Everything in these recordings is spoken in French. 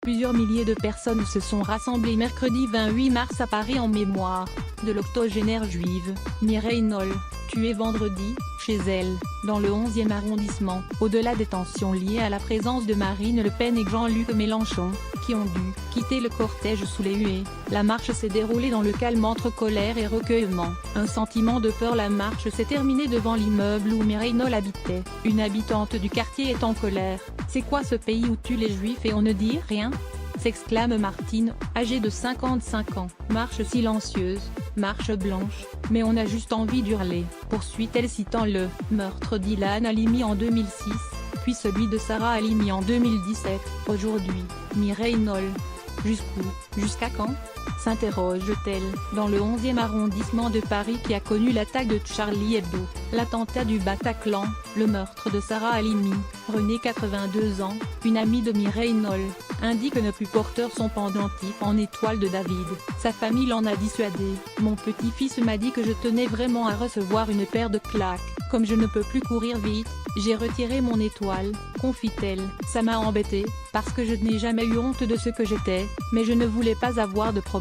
Plusieurs milliers de personnes se sont rassemblées mercredi 28 mars à Paris en mémoire de l'octogénaire juive, Mireille Knoll, tuée vendredi, chez elle, dans le 11e arrondissement. Au-delà des tensions liées à la présence de Marine Le Pen et Jean-Luc Mélenchon, qui ont dû quitter le cortège sous les huées, la marche s'est déroulée dans le calme entre colère et recueillement. Un sentiment de peur. La marche s'est terminée devant l'immeuble où Mireille Knoll habitait. Une habitante du quartier est en colère. « C'est quoi ce pays où tue les juifs et on ne dit rien ?» s'exclame Martine, âgée de 55 ans. Marche silencieuse, marche blanche, mais on a juste envie d'hurler, poursuit-elle citant le « meurtre d'Ilan Halimi en 2006, puis celui de Sarah Halimi en 2017, aujourd'hui, Mireille Knoll. Jusqu'où, jusqu'à quand ?» s'interroge-t-elle. Dans le 11e arrondissement de Paris qui a connu l'attaque de Charlie Hebdo, l'attentat du Bataclan, le meurtre de Sarah Halimi, Renée 82 ans, une amie de Mireille Knoll, indique ne plus porteur son pendentif en étoile de David. Sa famille l'en a dissuadé. « Mon petit-fils m'a dit que je tenais vraiment à recevoir une paire de claques. Comme je ne peux plus courir vite, j'ai retiré mon étoile, confie-t-elle. Ça m'a embêtée, parce que je n'ai jamais eu honte de ce que j'étais, mais je ne voulais pas avoir de problème. »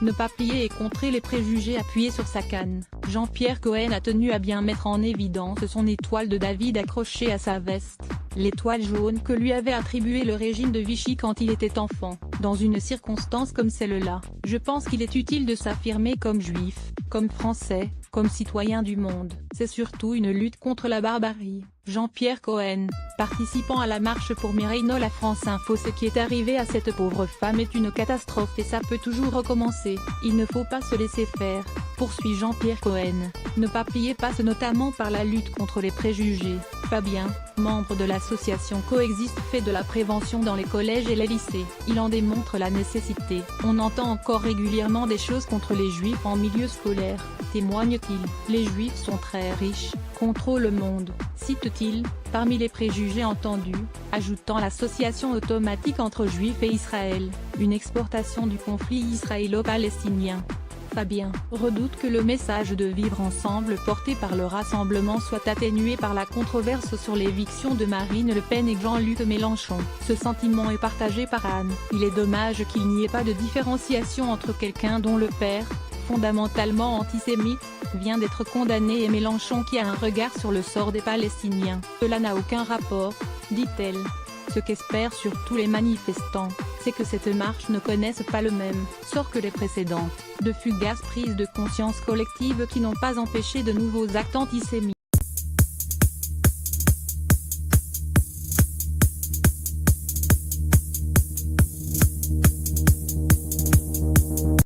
Ne pas plier et contrer les préjugés appuyés sur sa canne. Jean-Pierre Cohen a tenu à bien mettre en évidence son étoile de David accrochée à sa veste. L'étoile jaune que lui avait attribuée le régime de Vichy quand il était enfant. Dans une circonstance comme celle-là, je pense qu'il est utile de s'affirmer comme juif, comme français, comme citoyen du monde. C'est surtout une lutte contre la barbarie. Jean-Pierre Cohen, participant à la marche pour Mireille Knoll à France Info. Ce qui est arrivé à cette pauvre femme est une catastrophe et ça peut toujours recommencer. Il ne faut pas se laisser faire, poursuit Jean-Pierre Cohen. Ne pas plier passe notamment par la lutte contre les préjugés. Fabien, membre de l'association Coexiste, fait de la prévention dans les collèges et les lycées. Il en démontre la nécessité. On entend encore régulièrement des choses contre les juifs en milieu scolaire, témoigne-t-il. Les juifs sont très riches, contrôlent le monde, cite-t-il, parmi les préjugés entendus, ajoutant l'association automatique entre juifs et Israël, une exportation du conflit israélo-palestinien. Fabien redoute que le message de vivre ensemble porté par le rassemblement soit atténué par la controverse sur l'éviction de Marine Le Pen et Jean-Luc Mélenchon. Ce sentiment est partagé par Anne. Il est dommage qu'il n'y ait pas de différenciation entre quelqu'un dont le père, fondamentalement antisémite, vient d'être condamné et Mélenchon qui a un regard sur le sort des Palestiniens. Cela n'a aucun rapport, dit-elle. Ce qu'espèrent surtout les manifestants, c'est que cette marche ne connaisse pas le même sort que les précédentes, de fugaces prises de conscience collective qui n'ont pas empêché de nouveaux actes antisémites.